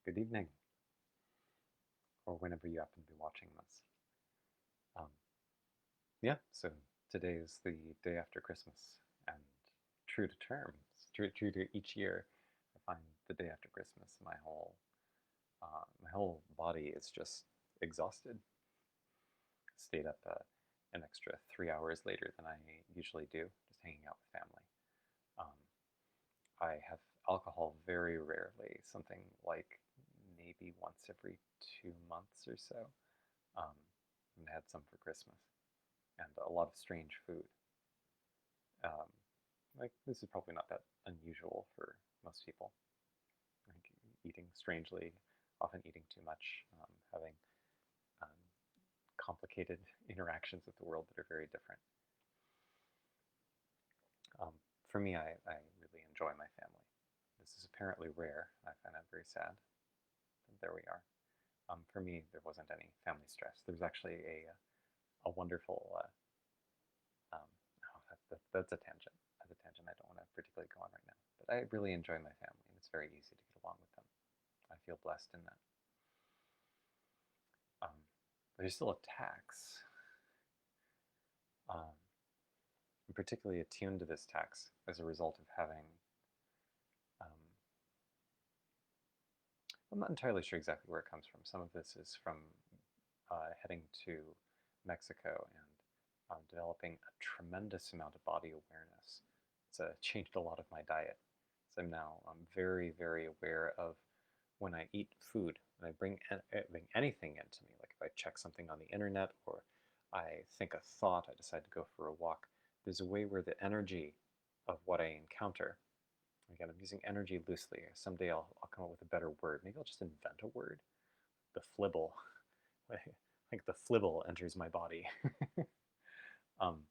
Good evening, or whenever you happen to be watching this. Um, yeah, so today is the day after Christmas, and true to terms, true to each year, I find the day after Christmas, my whole body is just exhausted. Stayed up an extra 3 hours later than I usually do, just hanging out with family. Um, I have alcohol very rarely, something like maybe once every 2 months or so. Um, and had some for Christmas, and a lot of strange food. Um, like this is probably not that unusual for most people. Like eating strangely, often eating too much, having um, complicated interactions with the world that are very different. Um, for me, I really enjoy my family. This is apparently rare. I find that very sad. But there we are. For me, there wasn't any family stress. There was actually a wonderful oh, that's a tangent. That's a tangent I don't want to particularly go on right now. But I really enjoy my family, and it's very easy to get along with them. I feel blessed in that. Um, but there's still a tax. Um, I'm particularly attuned to this tax as a result of having. Um, I'm not entirely sure exactly where it comes from. Some of this is from heading to Mexico and developing a tremendous amount of body awareness. It's changed a lot of my diet. So I'm very, very aware of when I eat food, when I bring anything into me, like if I check something on the internet or I think a thought, I decide to go for a walk, there's a way where the energy of what I encounter, again, I'm using energy loosely. Someday I'll come up with a better word. Maybe I'll just invent a word. The flibble. Like the flibble enters my body. um,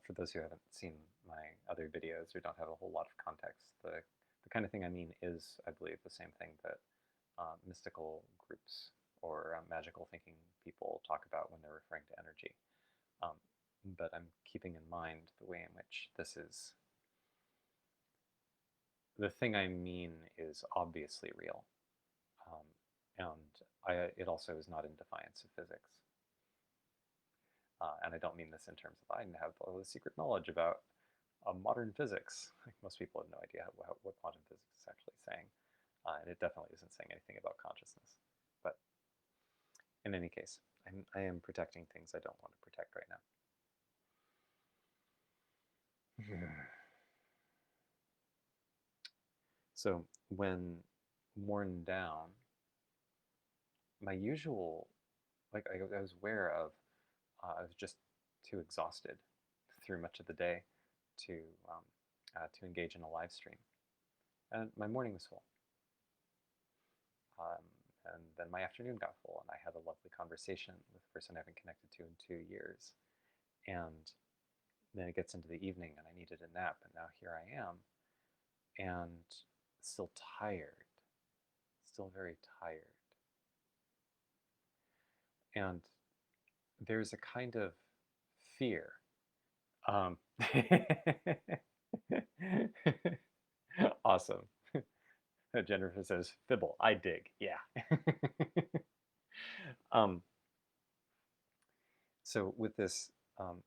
for those who haven't seen my other videos or don't have a whole lot of context, the kind of thing I mean is, I believe, the same thing that mystical groups or magical thinking people talk about when they're referring to energy. Um, but I'm keeping in mind the way in which this is. The thing I mean is obviously real, um, and it also is not in defiance of physics. And I don't mean this in terms of I have all the secret knowledge about modern physics. Like most people have no idea what quantum physics is actually saying, and it definitely isn't saying anything about consciousness. But in any case, I am protecting things I don't want to protect right now. So when worn down, my usual, like I was aware of, I was just too exhausted through much of the day to um, to engage in a live stream, and my morning was full. Um, and then my afternoon got full, and I had a lovely conversation with a person I haven't connected to in 2 years. And then it gets into the evening, and I needed a nap, and now here I am, and still tired, still very tired. And there's a kind of fear. Um, awesome. Jennifer says, "Fibble, I dig." Yeah. um, so with this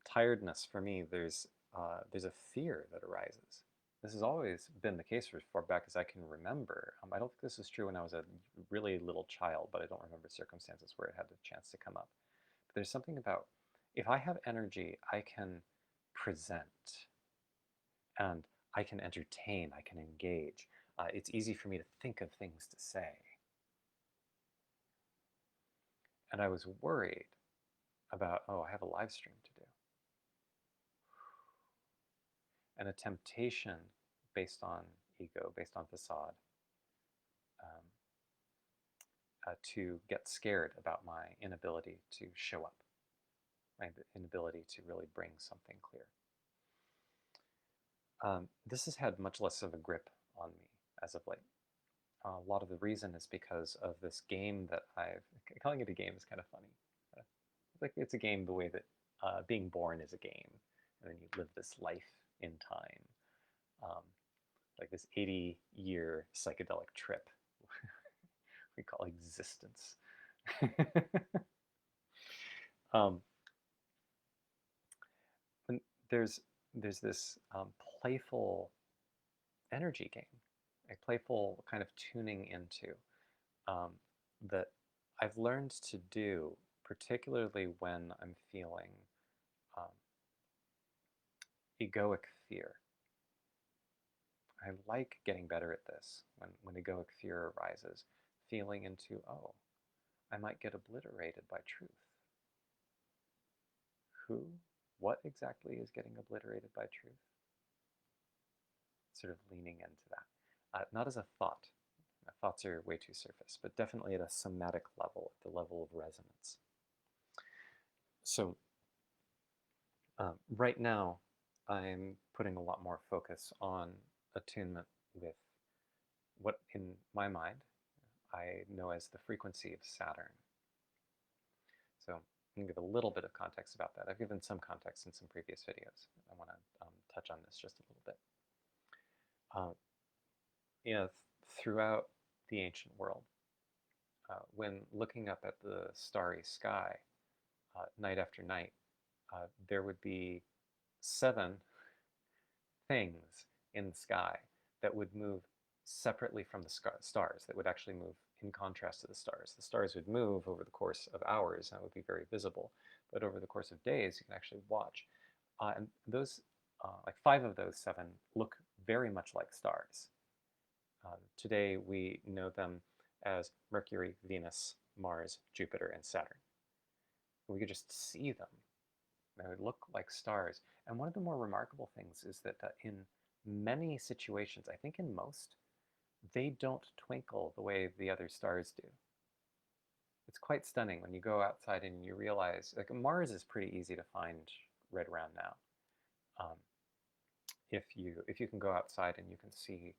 tiredness, for me, there's a fear that arises. This has always been the case for as far back as I can remember. I don't think this was true when I was a really little child, but I don't remember circumstances where it had a chance to come up. But there's something about if I have energy, I can present and I can entertain, I can engage. It's easy for me to think of things to say. And I was worried about, oh, I have a live stream to do. And a temptation based on ego, based on facade, um, to get scared about my inability to show up, my inability to really bring something clear. This has had much less of a grip on me as of late. A lot of the reason is because of this game that calling it a game is kind of funny. Like it's a game the way that being born is a game, and then you live this life in time. Um, like this 80-year psychedelic trip we call existence. um, and there's this playful energy game, a playful kind of tuning into um, that I've learned to do, particularly when I'm feeling um, egoic fear. I like getting better at this when egoic fear arises, feeling into, oh, I might get obliterated by truth. Who? What exactly is getting obliterated by truth? Sort of leaning into that. Not as a thought. Thoughts are way too surface, but definitely at a somatic level, at the level of resonance. So right now, I'm putting a lot more focus on attunement with what, in my mind, I know as the frequency of Saturn. So I'm going to give a little bit of context about that. I've given some context in some previous videos. I want to touch on this just a little bit. You know, throughout the ancient world, when looking up at the starry sky, night after night, there would be 7 things in the sky that would move separately from the stars, that would actually move in contrast to the stars. The stars would move over the course of hours, and it would be very visible. But over the course of days, you can actually watch. And those, like 5 of those 7, look very much like stars. Today, we know them as Mercury, Venus, Mars, Jupiter, and Saturn. We could just see them. They would look like stars. And one of the more remarkable things is that in many situations, I think in most, they don't twinkle the way the other stars do. It's quite stunning when you go outside and you realize, like Mars is pretty easy to find right around now. Um, if you can go outside and you can see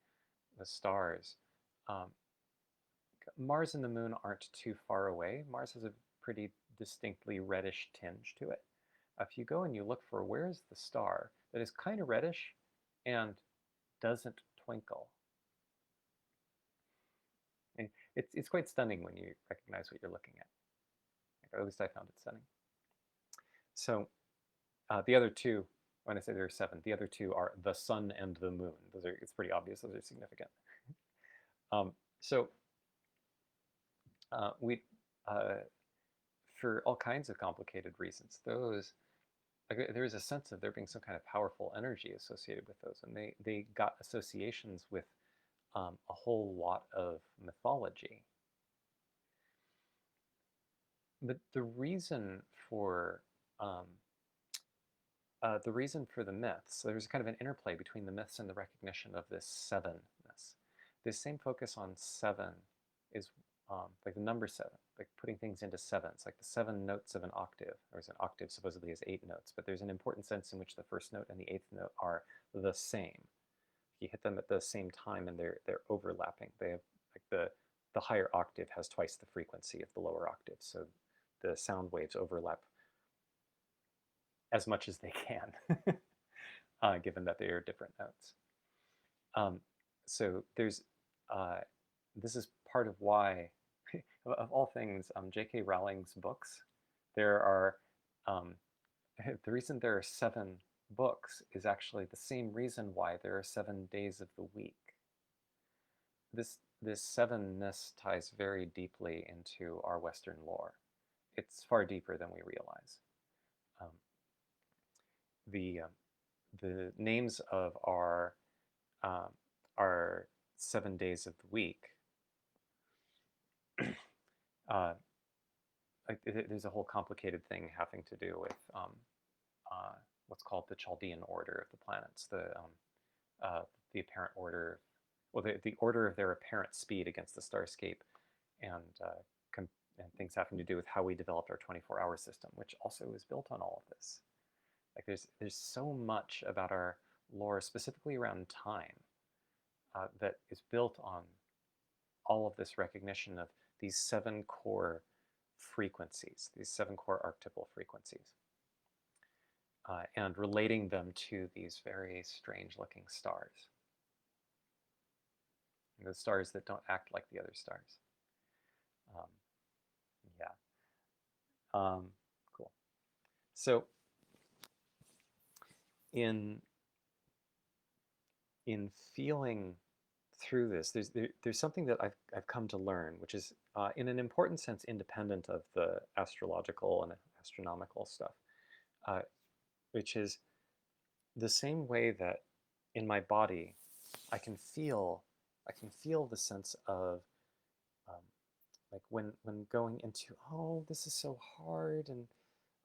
the stars, um, Mars and the Moon aren't too far away. Mars has a pretty distinctly reddish tinge to it. If you go and you look for where's the star that is kind of reddish and doesn't twinkle, and it's quite stunning when you recognize what you're looking at. Or at least I found it stunning. So the other 2, when I say there are 7, the other 2 are the sun and the moon. It's pretty obvious those are significant. So we, for all kinds of complicated reasons, those, like, there's a sense of there being some kind of powerful energy associated with those, and they got associations with a whole lot of mythology. But the reason for um, the myths, there's kind of an interplay between the myths and the recognition of this sevenness. This same focus on 7 is like the number 7, like putting things into sevens, like the 7 notes of an octave. There's an octave supposedly has 8 notes, but there's an important sense in which the first note and the 8th note are the same. You hit them at the same time and they're overlapping. They have, like, the higher octave has twice the frequency of the lower octave, so the sound waves overlap as much as they can, given that they are different notes. So there's this is part of why, of all things, J.K. Rowling's books, there are the reason there are 7 books is actually the same reason why there are 7 days of the week. This sevenness ties very deeply into our Western lore. It's far deeper than we realize. Um, the names of um, our 7 days of the week, like, there's a whole complicated thing having to do with what's called the Chaldean order of the planets, the apparent order, well, the order of their apparent speed against the starscape, and and things having to do with how we developed our 24-hour system, which also is built on all of this. Like there's so much about our lore, specifically around time, that is built on all of this recognition of these 7 core frequencies, these 7 core archetypal frequencies, and relating them to these very strange-looking stars. those stars that don't act like the other stars. Um, yeah. Cool. So in feeling through this, there's something that I've come to learn, which is in an important sense independent of the astrological and astronomical stuff, uh, which is the same way that in my body I can feel the sense of um, like when going into, oh, this is so hard, and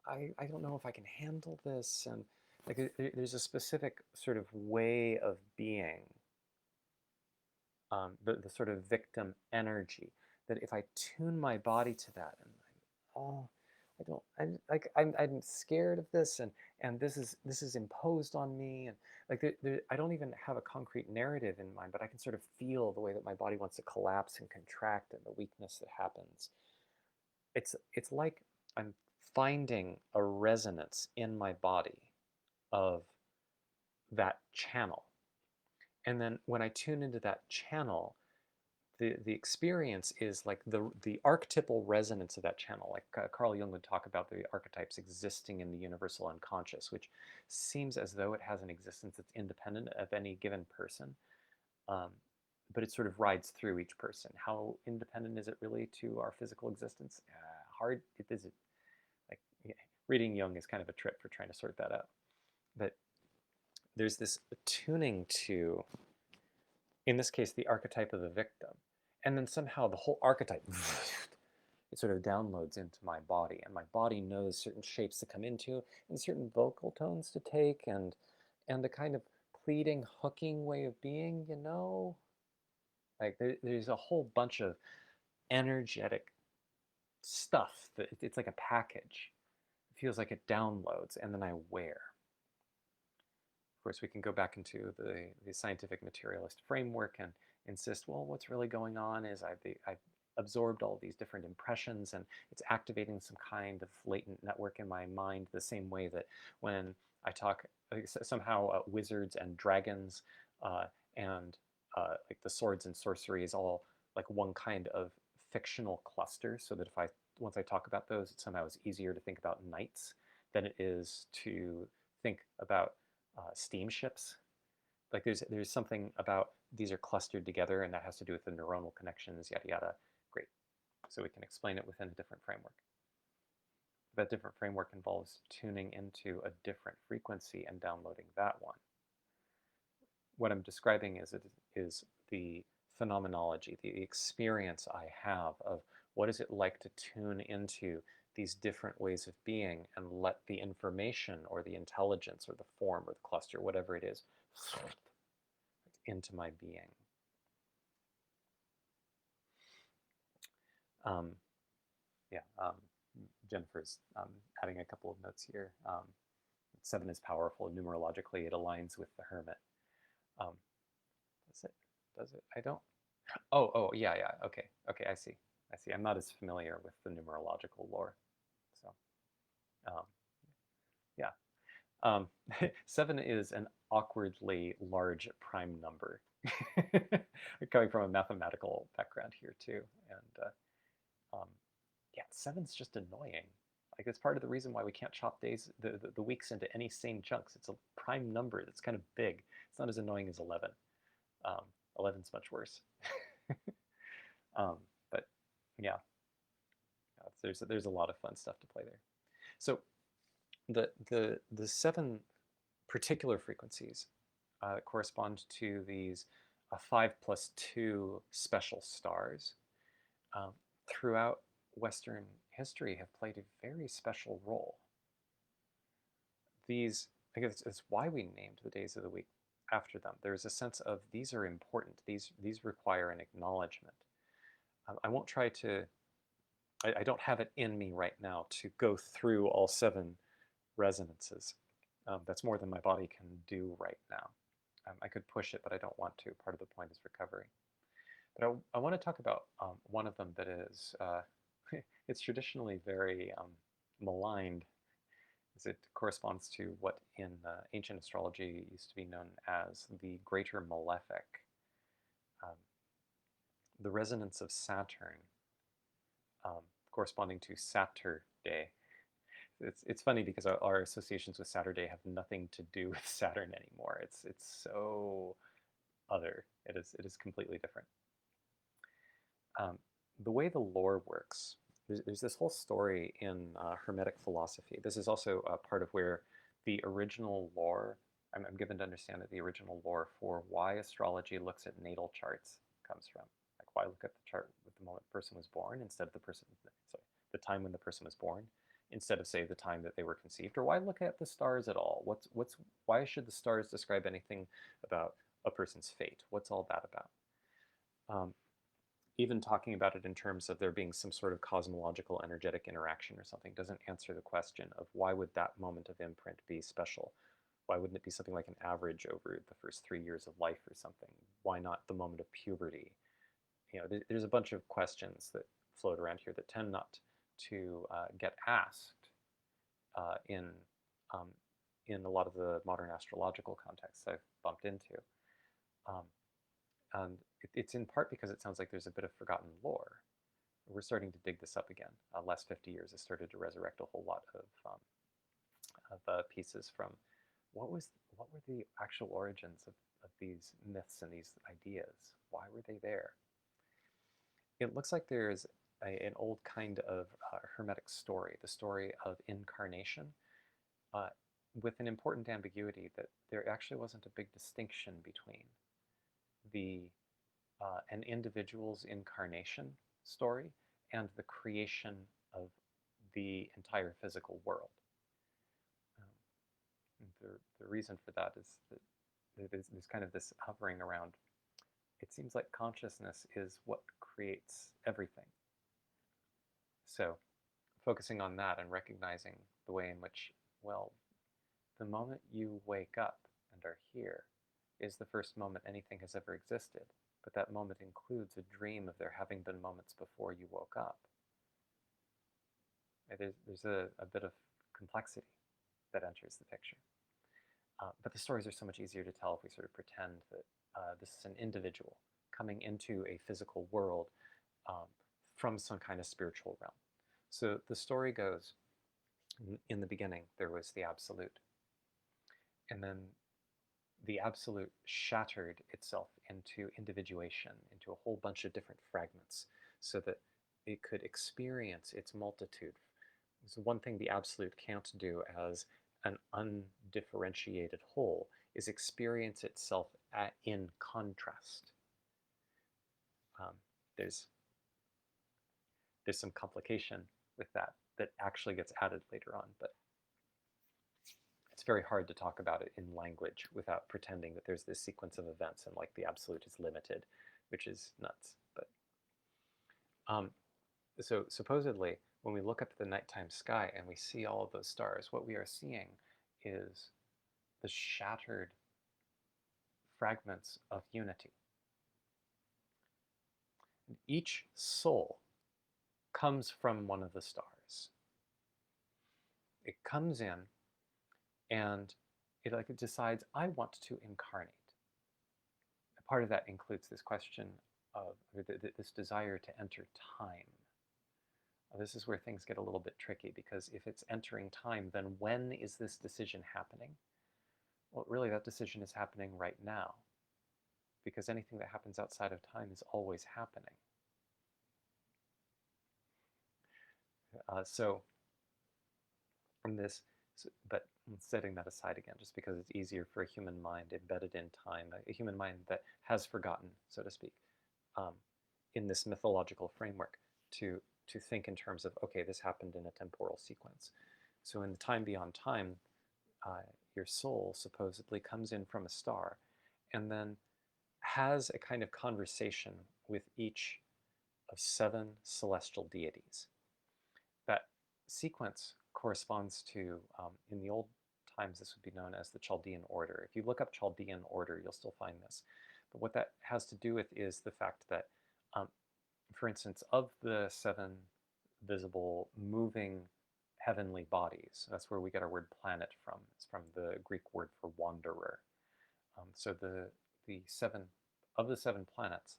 I don't know if I can handle this, and like there's a specific sort of way of being, the sort of victim energy, that if I tune my body to that, and oh, I don't, I'm scared of this, and this is imposed on me, and like I don't even have a concrete narrative in mind, but I can sort of feel the way that my body wants to collapse and contract, and the weakness that happens. It's like I'm finding a resonance in my body of that channel. And then when I tune into that channel, the experience is like the archetypal resonance of that channel. Like Carl Jung would talk about the archetypes existing in the universal unconscious, which seems as though it has an existence that's independent of any given person. Um, but it sort of rides through each person. How independent is it really to our physical existence? Hard. It is. Like, yeah, reading Jung is kind of a trip for trying to sort that out. But there's this attuning to, in this case, the archetype of the victim. And then somehow the whole archetype, it sort of downloads into my body. And my body knows certain shapes to come into and certain vocal tones to take, and the kind of pleading, hooking way of being, you know? Like there's a whole bunch of energetic stuff that it's like a package. It feels like it downloads, and then I wear. Of course, we can go back into the scientific materialist framework and insist, well, what's really going on is I've absorbed all these different impressions, and it's activating some kind of latent network in my mind, the same way that when I talk, somehow wizards and dragons uh, and like the swords and sorcery is all like one kind of fictional cluster, so that if once I talk about those, it somehow is easier to think about knights than it is to think about steamships. Like there's something about these are clustered together, and that has to do with the neuronal connections, yada yada. Great. So we can explain it within a different framework. That different framework involves tuning into a different frequency and downloading that one. What I'm describing is the phenomenology, the experience I have of what is it like to tune into these different ways of being and let the information or the intelligence or the form or the cluster, whatever it is, into my being. Um, yeah, Jennifer's adding a couple of notes here. 7 is powerful. Numerologically, it aligns with the Hermit. Um, does it? Does it? I don't. Oh, yeah, yeah. Okay, okay. I see. I see. I'm not as familiar with the numerological lore, so um, yeah. 7 is an awkwardly large prime number. Coming from a mathematical background here too, and um, yeah, 7's just annoying. Like it's part of the reason why we can't chop the weeks into any sane chunks. It's a prime number that's kind of big. It's not as annoying as 11. Um, 11's much worse. um, but yeah, there's a lot of fun stuff to play there. So the 7 particular frequencies correspond to these 5+2 special stars. Um, throughout Western history have played a very special role. These, I guess it's why we named the days of the week after them. There's a sense of these are important. These require an acknowledgement. I won't try to. I don't have it in me right now to go through all 7 resonances. That's more than my body can do right now. I could push it, but I don't want to. Part of the point is recovery. But I want to talk about one of them that is, it's traditionally very maligned, as it corresponds to what in ancient astrology used to be known as the Greater Malefic. Um, the resonance of Saturn, corresponding to Saturday. It's funny because our associations with Saturday have nothing to do with Saturn anymore. It's so other. It is completely different. Um, the way the lore works, there's this whole story in Hermetic philosophy. This is also part of where the original lore, I'm given to understand that the original lore for why astrology looks at natal charts comes from. Like, why look at the chart with the moment the person was born instead of the time when the person was born, instead of, say, the time that they were conceived? Or why look at the stars at all? Why should the stars describe anything about a person's fate? What's all that about? Um, Even talking about it in terms of there being some sort of cosmological energetic interaction or something doesn't answer the question of why would that moment of imprint be special? Why wouldn't it be something like an average over the first 3 years of life or something? Why not the moment of puberty? There's a bunch of questions that float around here that tend not to get asked in um, in a lot of the modern astrological contexts I've bumped into. Um, and it's in part because it sounds like there's a bit of forgotten lore. We're starting to dig this up again. Last 50 years has started to resurrect a whole lot of pieces from what were the actual origins of these myths and these ideas? Why were they there? It looks like there's an old kind of Hermetic story, the story of incarnation, uh, with an important ambiguity that there actually wasn't a big distinction between the an individual's incarnation story and the creation of the entire physical world. The reason for that is that there's kind of this hovering around. It seems like consciousness is what creates everything. So focusing on that and recognizing the way in which, well, the moment you wake up and are here is the first moment anything has ever existed, but that moment includes a dream of there having been moments before you woke up. There's a bit of complexity that enters the picture. But the stories are so much easier to tell if we sort of pretend that this is an individual coming into a physical world um, from some kind of spiritual realm. So the story goes, in the beginning, there was the absolute. And then the absolute shattered itself into individuation, into a whole bunch of different fragments, so that it could experience its multitude. So one thing the absolute can't do as an undifferentiated whole is experience itself in contrast. Um, there's some complication with that actually gets added later on, but it's very hard to talk about it in language without pretending that there's this sequence of events and like the absolute is limited, which is nuts. But so supposedly, when we look up at the nighttime sky and we see all of those stars, what we are seeing is the shattered fragments of unity. And each soul comes from one of the stars. It comes in and it decides, I want to incarnate. And part of that includes this question of this desire to enter time. This is where things get a little bit tricky, because if it's entering time, then when is this decision happening? Well, really, that decision is happening right now, because anything that happens outside of time is always happening. So from this, but setting that aside again, just because it's easier for a human mind embedded in time, a human mind that has forgotten, so to speak, in this mythological framework, to think in terms of, okay, this happened in a temporal sequence. So in the time beyond time, your soul supposedly comes in from a star and then has a kind of conversation with each of 7 celestial deities. That sequence corresponds to, in the old times, this would be known as the Chaldean order. If you look up Chaldean order, you'll still find this. But what that has to do with is the fact that, for instance, of the 7 visible moving heavenly bodies, that's where we get our word planet from. It's from the Greek word for wanderer. So the 7 of the 7 planets,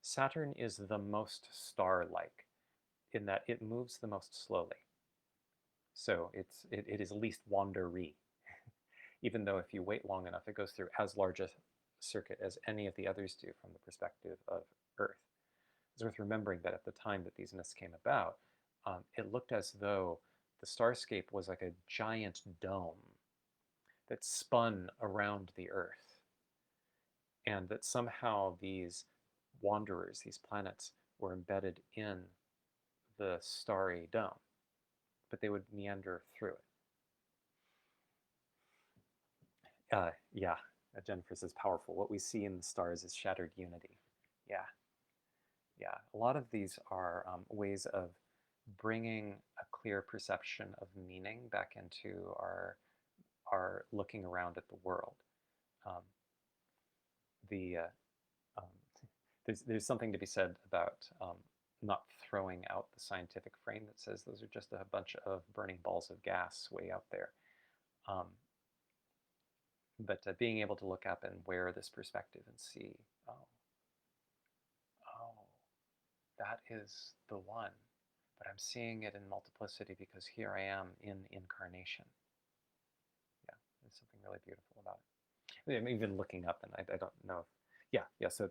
Saturn is the most star-like in that it moves the most slowly. So it is least wandery, even though if you wait long enough, it goes through as large a circuit as any of the others do from the perspective of Earth. It's worth remembering that at the time that these myths came about, it looked as though the starscape was like a giant dome that spun around the Earth, and that somehow these wanderers, these planets, were embedded in the starry dome, but they would meander through it. Yeah, Jennifer says powerful. What we see in the stars is shattered unity. Yeah, yeah. A lot of these are ways of bringing a clear perception of meaning back into our looking around at the world. Um, the um, there's something to be said about not throwing out the scientific frame that says those are just a bunch of burning balls of gas way out there. Um, but being able to look up and wear this perspective and see, oh, oh, that is the one, but I'm seeing it in multiplicity because here I am in incarnation. Yeah, there's something really beautiful about it. I'm even looking up, and I don't know if, yeah. So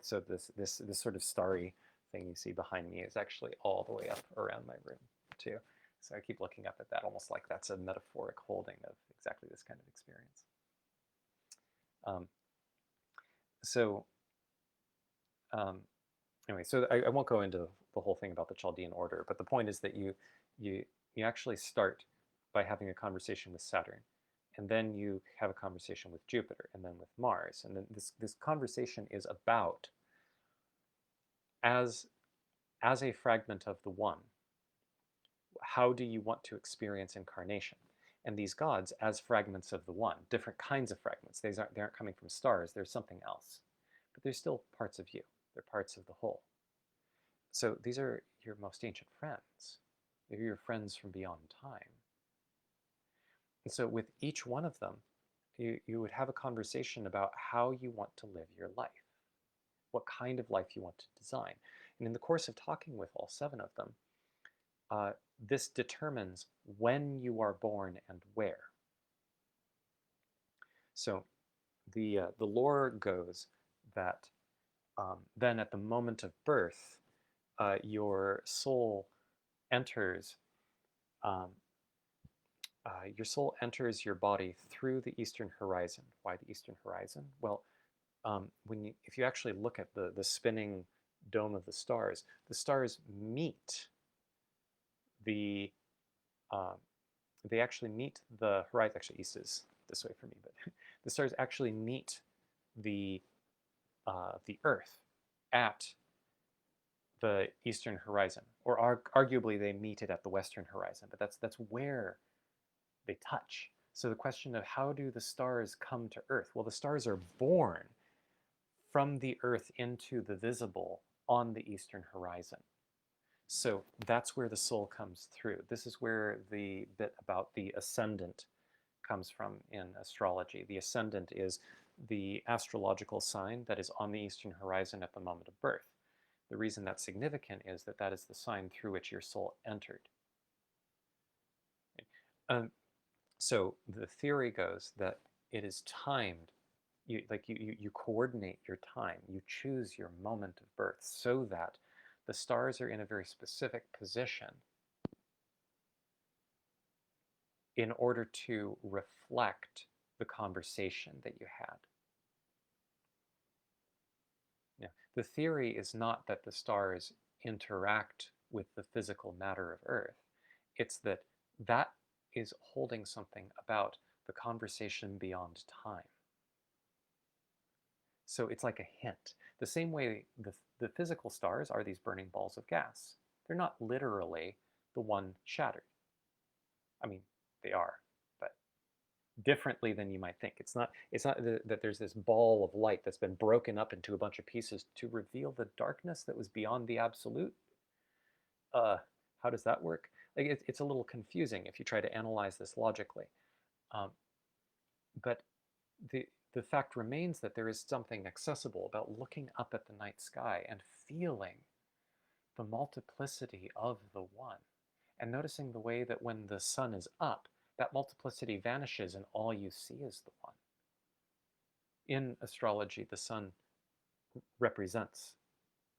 this sort of starry thing you see behind me is actually all the way up around my room too. So I keep looking up at that, almost like that's a metaphoric holding of exactly this kind of experience. Um, so um, anyway, so I won't go into the whole thing about the Chaldean order, but the point is that you you actually start by having a conversation with Saturn, and then you have a conversation with Jupiter, and then with Mars, and then this conversation is about as as a fragment of the one. How do you want to experience incarnation? And these gods as fragments of the one, different kinds of fragments. They aren't coming from stars. There's something else, but they're still parts of you. They're parts of the whole. So these are your most ancient friends. They're your friends from beyond time. And so with each one of them, you would have a conversation about how you want to live your life, what kind of life you want to design. And in the course of talking with all seven of them, this determines when you are born and where. So the lore goes that then at the moment of birth, your soul enters um, your soul enters your body through the eastern horizon. Why the eastern horizon? Well, if you actually look at the spinning dome of the stars meet the um, they actually meet the horizon. Actually, east is this way for me, but the stars actually meet the Earth at the eastern horizon, or arguably they meet it at the western horizon. But that's where they touch. So the question of how do the stars come to Earth? Well, the stars are born from the Earth into the visible on the eastern horizon. So that's where the soul comes through. This is where the bit about the ascendant comes from in astrology. The ascendant is the astrological sign that is on the eastern horizon at the moment of birth. The reason that's significant is that that is the sign through which your soul entered. Um, so the theory goes that it is timed. You coordinate your time. You choose your moment of birth so that the stars are in a very specific position in order to reflect the conversation that you had. Yeah. The theory is not that the stars interact with the physical matter of Earth. It's that that is holding something about the conversation beyond time. So it's like a hint. The same way the physical stars are these burning balls of gas. They're not literally the one shattered. I mean, they are, but differently than you might think. It's not that there's this ball of light that's been broken up into a bunch of pieces to reveal the darkness that was beyond the absolute. Uh, how does that work? Like it's a little confusing if you try to analyze this logically. Um, but the the fact remains that there is something accessible about looking up at the night sky and feeling the multiplicity of the one, and noticing the way that when the sun is up, that multiplicity vanishes and all you see is the one. In astrology, the sun represents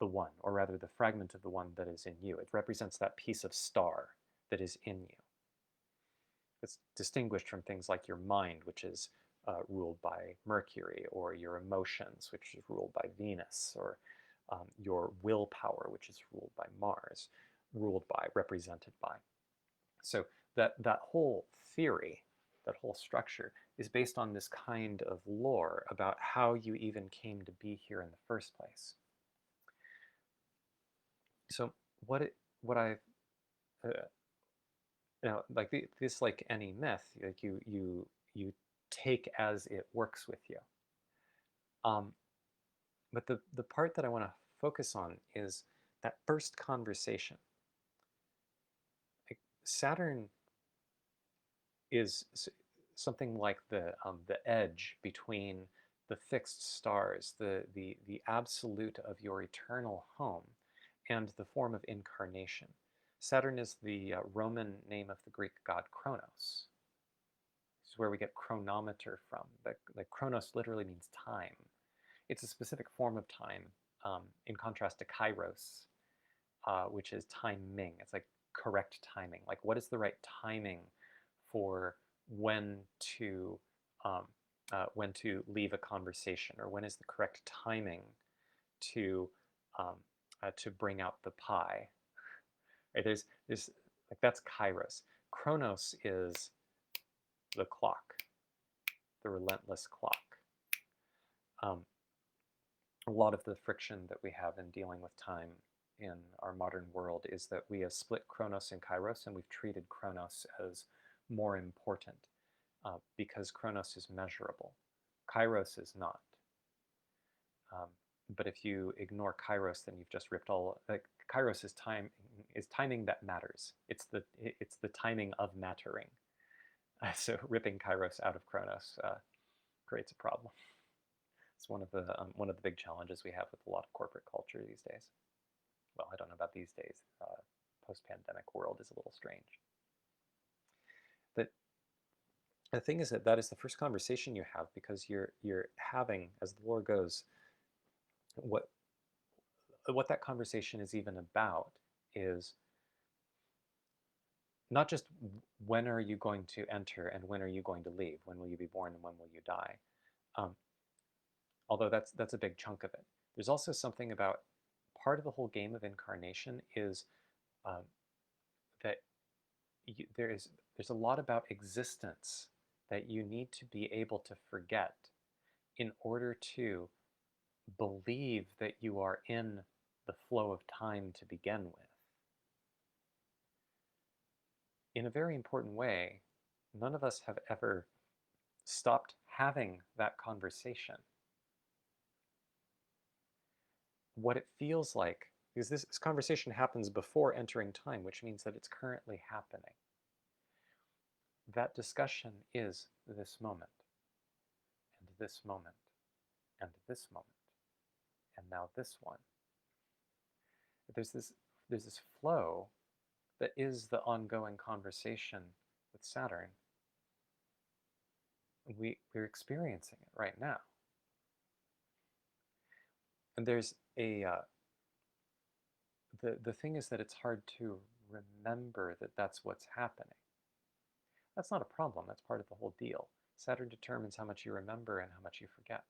the one, or rather the fragment of the one that is in you. It represents that piece of star that is in you. It's distinguished from things like your mind, which is ruled by Mercury, or your emotions, which is ruled by Venus, or your willpower, which is ruled by Mars, represented by. So that whole theory, that whole structure, is based on this kind of lore about how you even came to be here in the first place. So what I like this, like any myth, like you take as it works with you. But the part that I want to focus on is that first conversation. Like Saturn is something like the edge between the fixed stars, the absolute of your eternal home, and the form of incarnation. Saturn is the Roman name of the Greek god Kronos. This is where we get chronometer from. The Chronos literally means time. It's a specific form of time, in contrast to Kairos, which is timing. It's like correct timing. Like, what is the right timing for when to leave a conversation, or when is the correct timing to bring out the pie? Right? There's like, that's Kairos. Chronos is the clock, the relentless clock. A lot of the friction that we have in dealing with time in our modern world is that we have split Chronos and Kairos, and we've treated Chronos as more important because Chronos is measurable. Kairos is not. But if you ignore Kairos, then you've just ripped all. Like, Kairos is timing that matters. It's the timing of mattering. So ripping Kairos out of Chronos creates a problem. It's one of the big challenges we have with a lot of corporate culture these days. Well, I don't know about these days. Post-pandemic world is a little strange. But the thing is that is the first conversation you have, because you're having, as the lore goes, what that conversation is even about is not just when are you going to enter and when are you going to leave, when will you be born and when will you die, although that's a big chunk of it. There's also something about part of the whole game of incarnation is that there's a lot about existence that you need to be able to forget in order to believe that you are in the flow of time to begin with. In a very important way, none of us have ever stopped having that conversation. What it feels like, because this conversation happens before entering time, which means that it's currently happening. That discussion is this moment, and this moment, and this moment, and now this one. There's this flow that is the ongoing conversation with Saturn. We're experiencing it right now. And there's the thing is that it's hard to remember that that's what's happening. That's not a problem. That's part of the whole deal. Saturn determines how much you remember and how much you forget.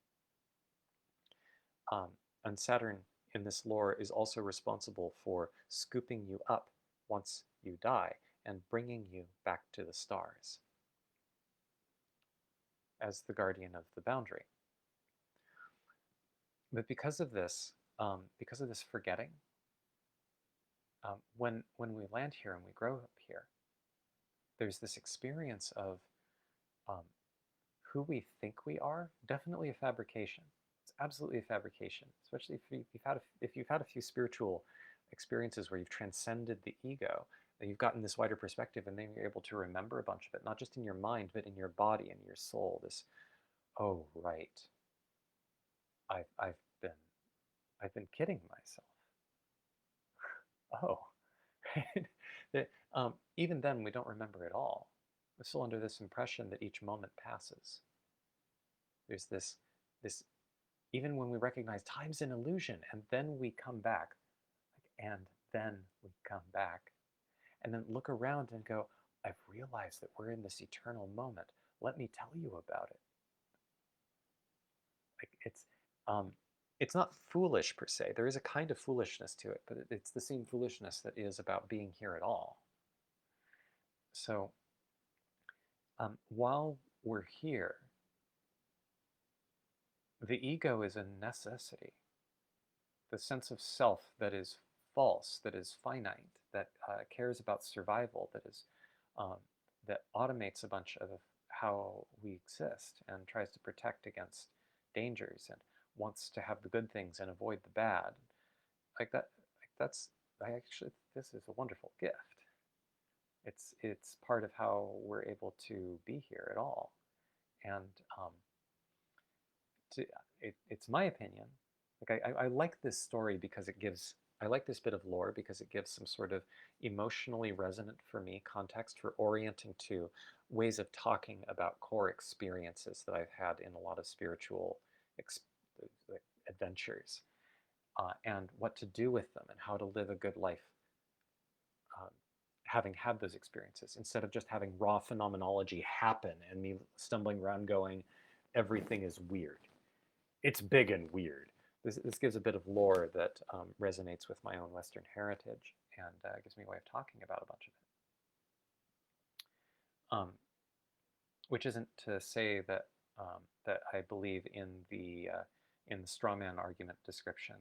And Saturn in this lore is also responsible for scooping you up once you die and bringing you back to the stars as the guardian of the boundary. But because of this forgetting, when we land here and we grow up here, there's this experience of who we think we are. Definitely a fabrication. It's absolutely a fabrication, especially if you've had a few spiritual experiences where you've transcended the ego, that you've gotten this wider perspective, and then you're able to remember a bunch of it, not just in your mind, but in your body and your soul. This Oh, right. I've been I've been kidding myself. Oh, right. Even then, we don't remember it all. We're still under this impression that each moment passes. There's this even when we recognize time's an illusion, and then we come back, and then we come back, and then look around and go, I've realized that we're in this eternal moment. Let me tell you about it. Like um, it's not foolish per se. There is a kind of foolishness to it, but it's the same foolishness that is about being here at all. So while we're here, the ego is a necessity. The sense of self that is false, that is finite, that cares about survival, um, that automates a bunch of how we exist and tries to protect against dangers and wants to have the good things and avoid the bad. Like that, like that's I actually this is a wonderful gift. It's part of how we're able to be here at all, and um, to, it's my opinion. Like I like this story because it gives. I like this bit of lore because it gives some sort of emotionally resonant for me context for orienting to ways of talking about core experiences that I've had in a lot of spiritual ex- adventures, and what to do with them and how to live a good life, um, having had those experiences instead of just having raw phenomenology happen and me stumbling around going, everything is weird. It's big and weird. This gives a bit of lore that resonates with my own Western heritage and gives me a way of talking about a bunch of it. Which isn't to say that that I believe in the straw man argument description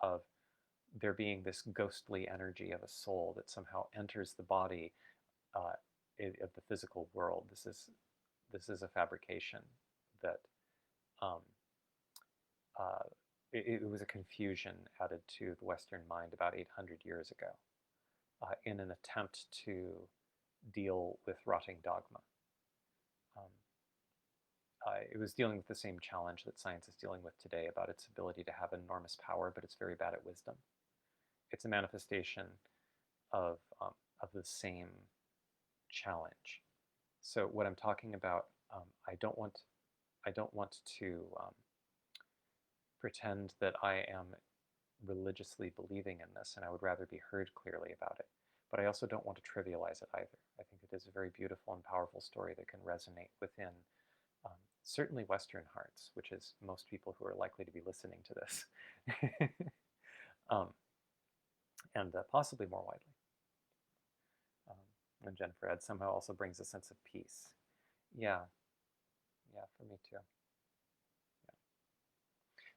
of there being this ghostly energy of a soul that somehow enters the body uh, of the physical world. This is a fabrication that um, uh, it was a confusion added to the Western mind about 800 years ago in an attempt to deal with rotting dogma. Um, it was dealing with the same challenge that science is dealing with today about its ability to have enormous power, but it's very bad at wisdom. It's a manifestation of, um, of the same challenge. So what I'm talking about, I don't want to pretend that I am religiously believing in this, and I would rather be heard clearly about it. But I also don't want to trivialize it either. I think it is a very beautiful and powerful story that can resonate within certainly Western hearts, which is most people who are likely to be listening to this, um, and possibly more widely. Um, and Jennifer Ed somehow also brings a sense of peace. Yeah, yeah, for me too. Yeah.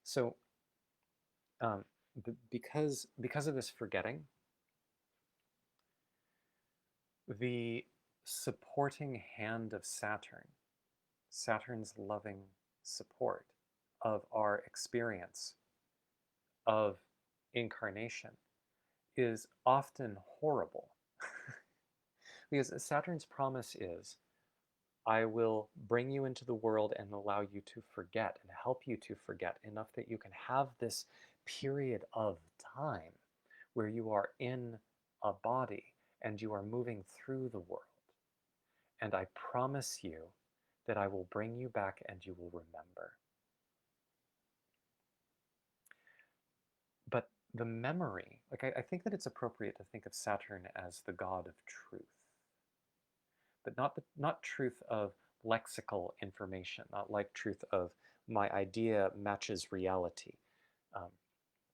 So because of this forgetting, the supporting hand of Saturn, Saturn's loving support of our experience of incarnation is often horrible. Because Saturn's promise is, I will bring you into the world and allow you to forget and help you to forget enough that you can have this period of time where you are in a body and you are moving through the world. And I promise you that I will bring you back and you will remember. But the memory, like I think that it's appropriate to think of Saturn as the god of truth, but not truth of lexical information, not like truth of my idea matches reality. Um,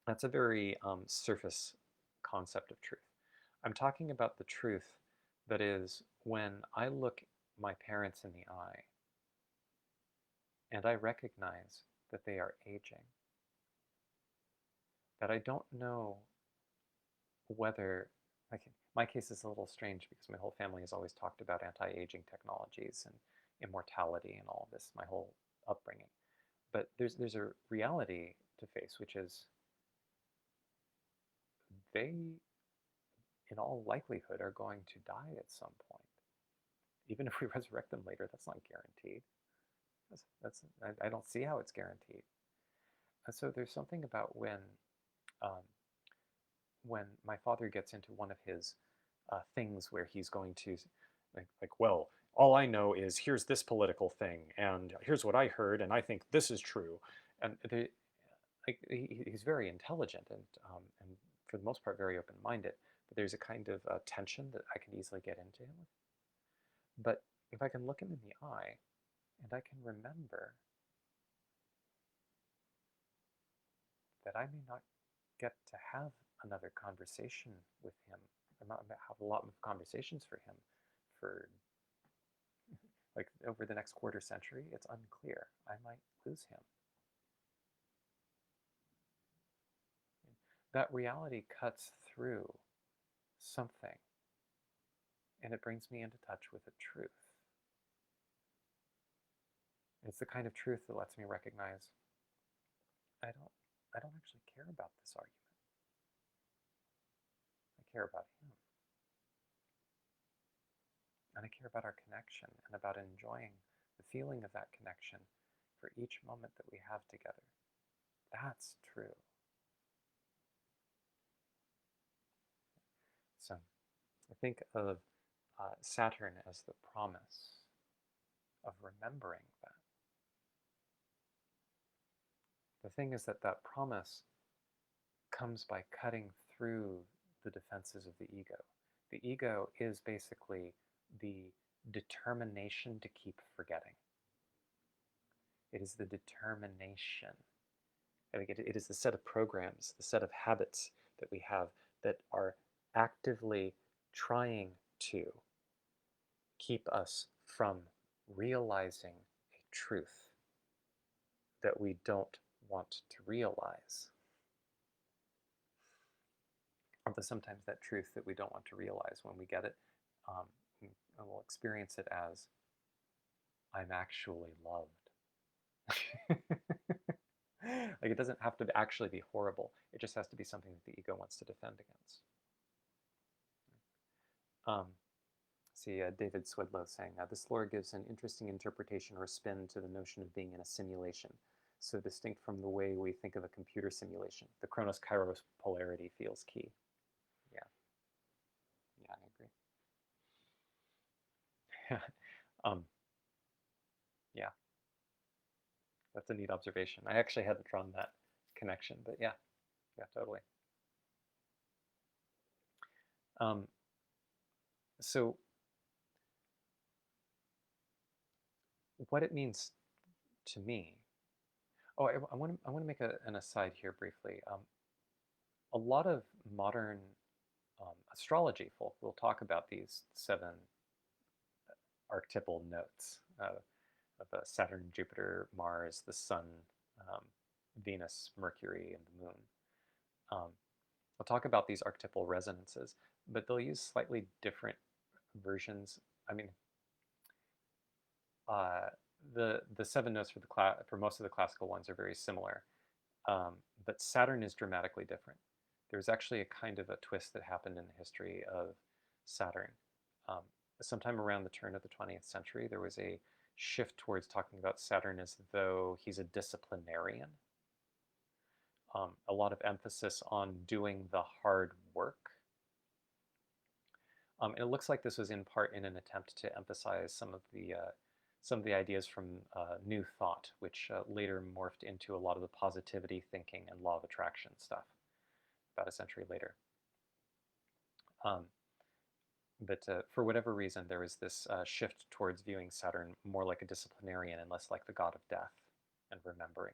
that's a very surface concept of truth. I'm talking about the truth that is when I look my parents in the eye and I recognize that they are aging, that I don't know whether, like, my case is a little strange because my whole family has always talked about anti-aging technologies and immortality and all of this, my whole upbringing. But there's a reality to face, which is they, in all likelihood, are going to die at some point. Even if we resurrect them later, that's not guaranteed. I don't see how it's guaranteed. And so there's something about um, when my father gets into one of his things where he's going to well, all I know is here's this political thing, and here's what I heard, and I think this is true, and he's very intelligent and for the most part very open-minded, but there's a kind of tension that I can easily get into him with. But if I can look him in the eye and I can remember that I may not get to have another conversation with him, or not have a lot of conversations for him for like over the next quarter century, it's unclear. I might lose him. That reality cuts through something and it brings me into touch with a truth. It's the kind of truth that lets me recognize I don't I don't actually care about this argument. I care about him. And I care about our connection and about enjoying the feeling of that connection for each moment that we have together. That's true. So I think of Saturn as the promise of remembering that. The thing is that that promise comes by cutting through the defenses of the ego. The ego is basically the determination to keep forgetting. It is the determination. It is the set of programs, the set of habits that we have that are actively trying to keep us from realizing a truth that we don't want to realize. Although sometimes that truth that we don't want to realize, when we get it, um, we'll experience it as I'm actually loved. Like it doesn't have to actually be horrible. It just has to be something that the ego wants to defend against. Um, see, David Swedlow saying, this lore gives an interesting interpretation or spin to the notion of being in a simulation, so distinct from the way we think of a computer simulation. The Chronos-Kairos polarity feels key. Yeah, yeah, I agree. Yeah, that's a neat observation. I actually hadn't drawn that connection, but yeah, yeah, totally. Um, so what it means to me. Oh, I want to make an aside here briefly. A lot of modern astrology folk will talk about these seven archetypal notes of Saturn, Jupiter, Mars, the Sun, um, Venus, Mercury, and the Moon. Um, they'll talk about these archetypal resonances, but they'll use slightly different versions. I mean, uh, the seven notes for most of the classical ones are very similar, but Saturn is dramatically different. There's actually a kind of a twist that happened in the history of Saturn. Um, Sometime around the turn of the 20th century, there was a shift towards talking about Saturn as though he's a disciplinarian. A lot of emphasis on doing the hard work. And it looks like this was in part in an attempt to emphasize some of the ideas from New Thought, which later morphed into a lot of the positivity thinking and law of attraction stuff about a century later. Um, but for whatever reason, there was this shift towards viewing Saturn more like a disciplinarian and less like the god of death and remembering.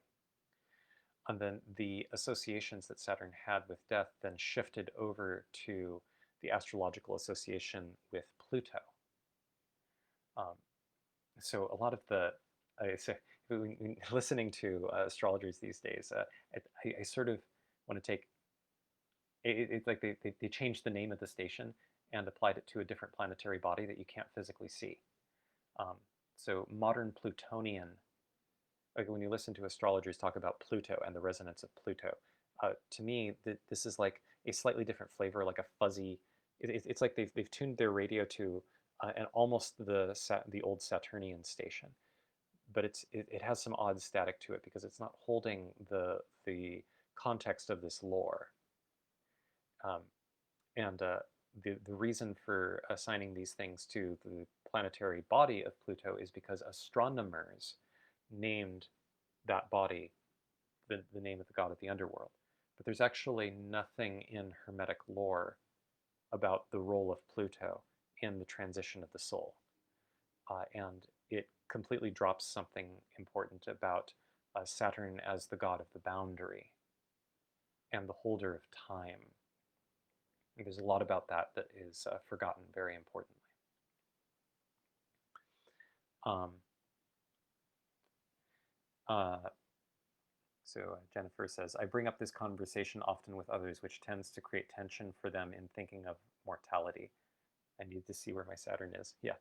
And then the associations that Saturn had with death then shifted over to the astrological association with Pluto. Um, so a lot of the so listening to astrologers these days, I sort of want to take it's like they changed the name of the station and applied it to a different planetary body that you can't physically see. Um, so modern Plutonian, like when you listen to astrologers talk about Pluto and the resonance of Pluto, to me this is like a slightly different flavor, like a fuzzy. It's like they've tuned their radio to and almost the old Saturnian station, but it has some odd static to it because it's not holding the context of this lore. Um, and the reason for assigning these things to the planetary body of Pluto is because astronomers named that body the name of the god of the underworld. But there's actually nothing in Hermetic lore about the role of Pluto in the transition of the soul. And it completely drops something important about Saturn as the god of the boundary and the holder of time. There's a lot about that that is forgotten very importantly. Um, uh, Jennifer says, I bring up this conversation often with others, which tends to create tension for them in thinking of mortality. I need to see where my Saturn is. Yeah,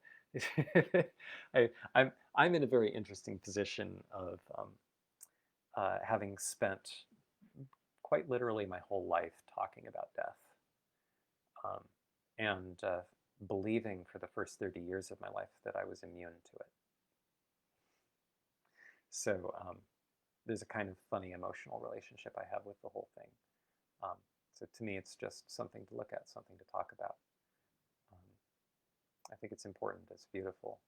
I'm in a very interesting position of having spent quite literally my whole life talking about death, um, and believing for the first 30 years of my life that I was immune to it. So there's a kind of funny emotional relationship I have with the whole thing. Um, so to me, it's just something to look at, something to talk about. Um, I think it's important. It's beautiful.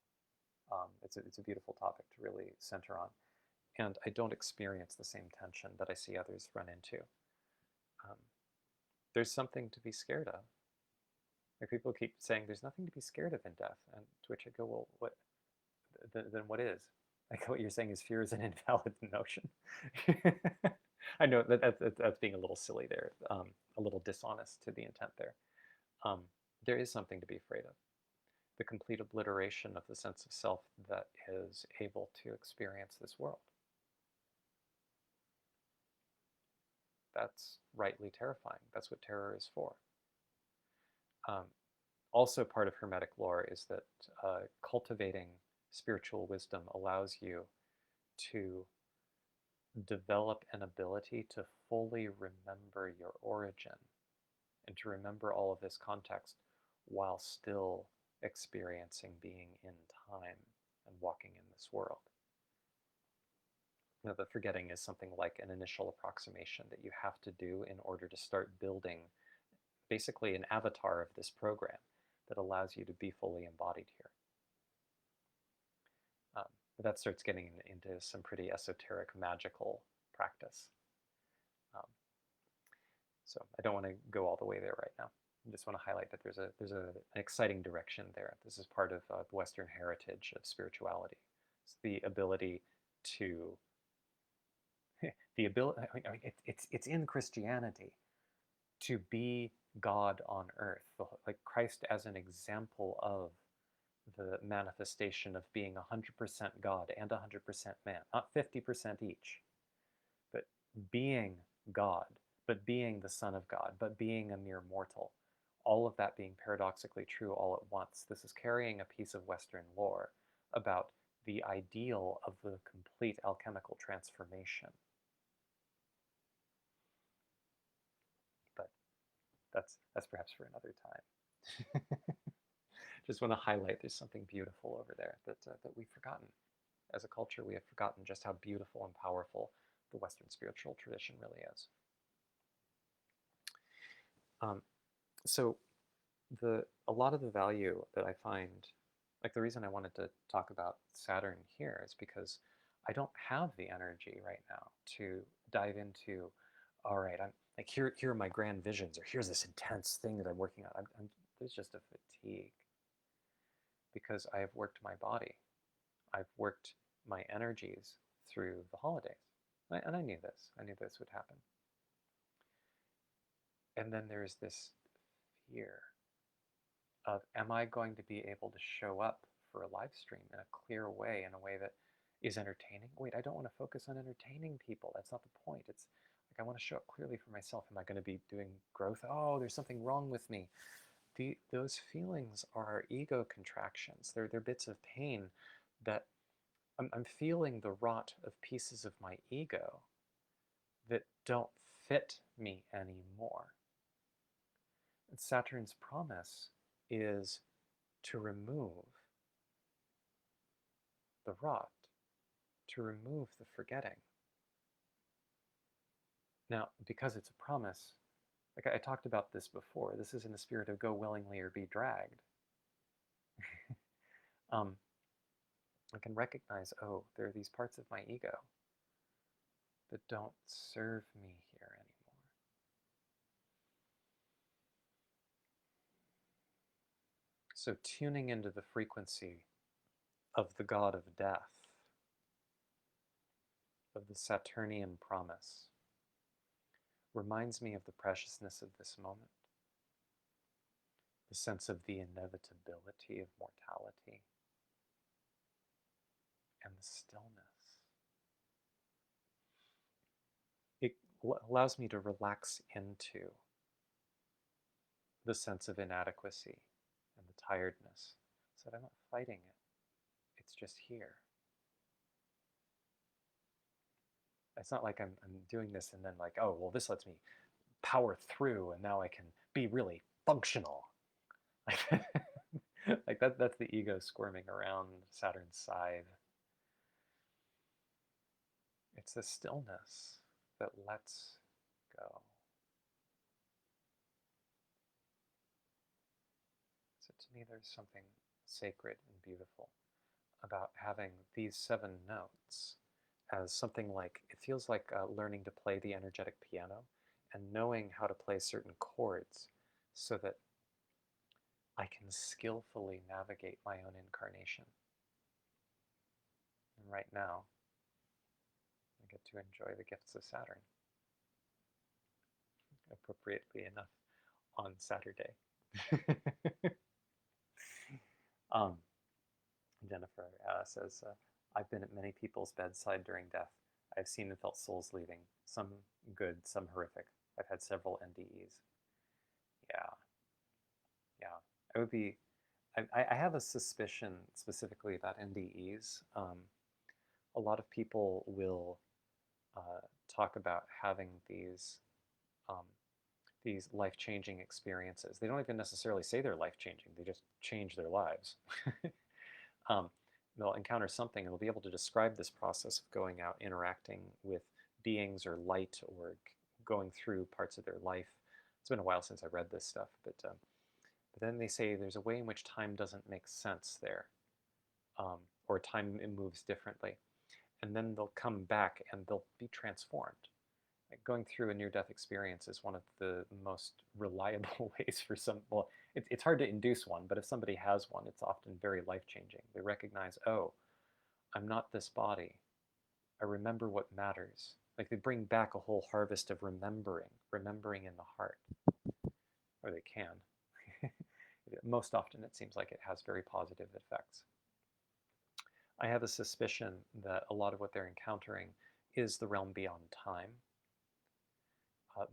It's a beautiful topic to really center on. And I don't experience the same tension that I see others run into. Um, there's something to be scared of. Like people keep saying, there's nothing to be scared of in death. And to which I go, well, what? Then what is? Like what you're saying is fear is an invalid notion. I know that's being a little silly there, a little dishonest to the intent there. Um, there is something to be afraid of. The complete obliteration of the sense of self that is able to experience this world. That's rightly terrifying. That's what terror is for. Um, Also, part of Hermetic lore is that cultivating spiritual wisdom allows you to develop an ability to fully remember your origin and to remember all of this context while still experiencing being in time and walking in this world. The forgetting is something like an initial approximation that you have to do in order to start building basically an avatar of this program that allows you to be fully embodied here. But that starts getting into some pretty esoteric, magical practice. Um, so I don't want to go all the way there right now. I just want to highlight that there's an exciting direction there. This is part of the Western heritage of spirituality. It's the ability to the ability. I mean, it's in Christianity to be God on earth, like Christ as an example of the manifestation of being 100% God and 100% man, not 50% each, but being God, but being the Son of God, but being a mere mortal. All of that being paradoxically true all at once. This is carrying a piece of Western lore about the ideal of the complete alchemical transformation. But that's perhaps for another time. Just want to highlight there's something beautiful over there that we've forgotten. As a culture, we have forgotten just how beautiful and powerful the Western spiritual tradition really is. Um, so a lot of the value that I find, like the reason I wanted to talk about Saturn here is because I don't have the energy right now to dive into, all right, I'm like here are my grand visions, or here's this intense thing that I'm working on. There's just a fatigue because I have worked my body. I've worked my energies through the holidays. And I knew this. I knew this would happen. And then there's this fear of, am I going to be able to show up for a live stream in a clear way, in a way that is entertaining? Wait, I don't want to focus on entertaining people. That's not the point. It's like I want to show up clearly for myself. Am I going to be doing growth? Oh, there's something wrong with me. Those feelings are ego contractions. They're bits of pain that I'm feeling the rot of pieces of my ego that don't fit me anymore. And Saturn's promise is to remove the rot, to remove the forgetting. Now, because it's a promise, like I talked about this before, this is in the spirit of go willingly or be dragged. um, I can recognize, oh, there are these parts of my ego that don't serve me here anymore. So tuning into the frequency of the god of death, of the Saturnian promise, reminds me of the preciousness of this moment, the sense of the inevitability of mortality, and the stillness. It allows me to relax into the sense of inadequacy and the tiredness, so that I'm not fighting it. It's just here. It's not like I'm doing this and then like, oh, well, this lets me power through and now I can be really functional. Like, like that's the ego squirming around Saturn's side. It's the stillness that lets go. So to me, there's something sacred and beautiful about having these 7 notes as something like, it feels like learning to play the energetic piano and knowing how to play certain chords so that I can skillfully navigate my own incarnation. And right now, I get to enjoy the gifts of Saturn, appropriately enough, on Saturday. um, Jennifer says, I've been at many people's bedside during death. I've seen and felt souls leaving, some good, some horrific. I've had several NDEs. Yeah, yeah. I would be, I have a suspicion specifically about NDEs. A lot of people will talk about having um, these life-changing experiences. They don't even necessarily say they're life-changing. They just change their lives. um, they'll encounter something and they'll be able to describe this process of going out, interacting with beings or light, or going through parts of their life. It's been a while since I read this stuff, but then they say there's a way in which time doesn't make sense there, or time moves differently. And then they'll come back and they'll be transformed. Like going through a near-death experience is one of the most reliable ways for some, well, it's hard to induce one, but if somebody has one, it's often very life-changing. They recognize, oh, I'm not this body. I remember what matters. Like they bring back a whole harvest of remembering in the heart, or they can. Most often it seems like it has very positive effects. I have a suspicion that a lot of what they're encountering is the realm beyond time.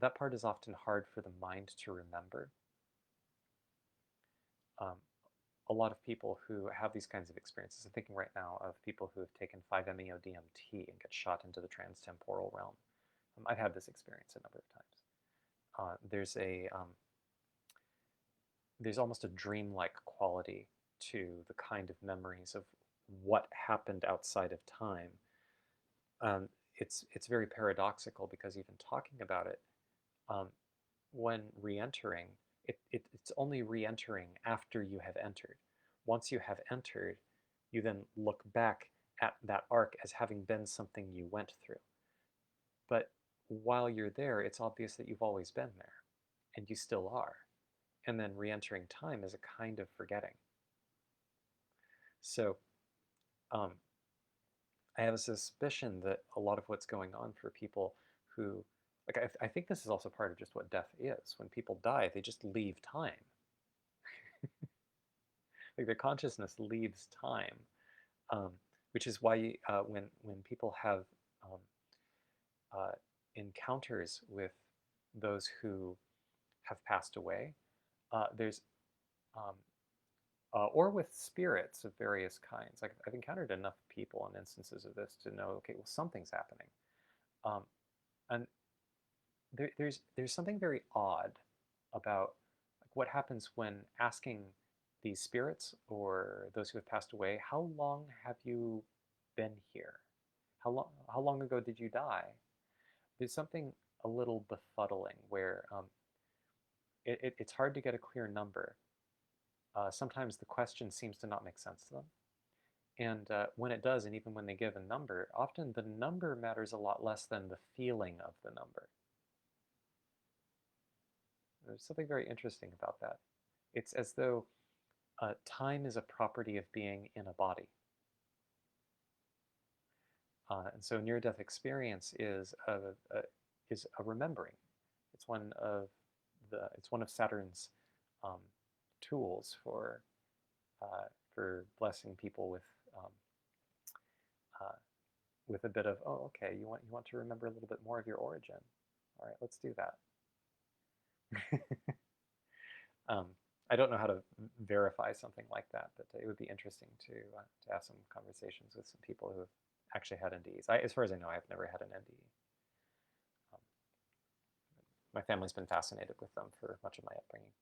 That part is often hard for the mind to remember. Um, a lot of people who have these kinds of experiences, I'm thinking right now of people who have taken 5-MeO-DMT and get shot into the transtemporal realm. I've had this experience a number of times. There's almost a dreamlike quality to the kind of memories of what happened outside of time. It's very paradoxical because even talking about it, um, when re-entering, it's only re-entering after you have entered. Once you have entered, you then look back at that arc as having been something you went through. But while you're there, it's obvious that you've always been there, and you still are. And then re-entering time is a kind of forgetting. So um, I have a suspicion that a lot of what's going on for people who, like, I think this is also part of just what death is. When people die, they just leave time. Like their consciousness leaves time, um, which is why when people have um, uh, encounters with those who have passed away, there's um, or with spirits of various kinds. Like I've encountered enough people and instances of this to know, okay, well, something's happening, um, and there's something very odd about like, what happens when asking these spirits or those who have passed away, how long have you been here? How long ago did you die? There's something a little befuddling where it's hard to get a clear number. Sometimes the question seems to not make sense to them. And when it does, and even when they give a number, often the number matters a lot less than the feeling of the number. There's something very interesting about that. It's as though time is a property of being in a body. And so near-death experience is a remembering. It's one of Saturn's um, tools for blessing people um, with a bit of, oh, okay, you want to remember a little bit more of your origin. All right, let's do that. I don't know how to verify something like that, but it would be interesting to have some conversations with some people who have actually had NDEs. As far as I know, I've never had an NDE. My family's been fascinated with them for much of my upbringing.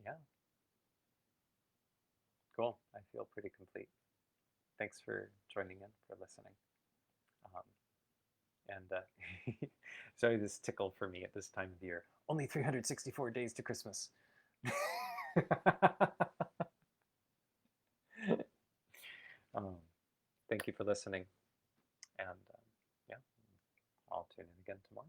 Yeah, cool. I feel pretty complete. Thanks for joining in, for listening. Um, and sorry, this tickled for me at this time of year. Only 364 days to Christmas. um, thank you for listening. And yeah, I'll tune in again tomorrow.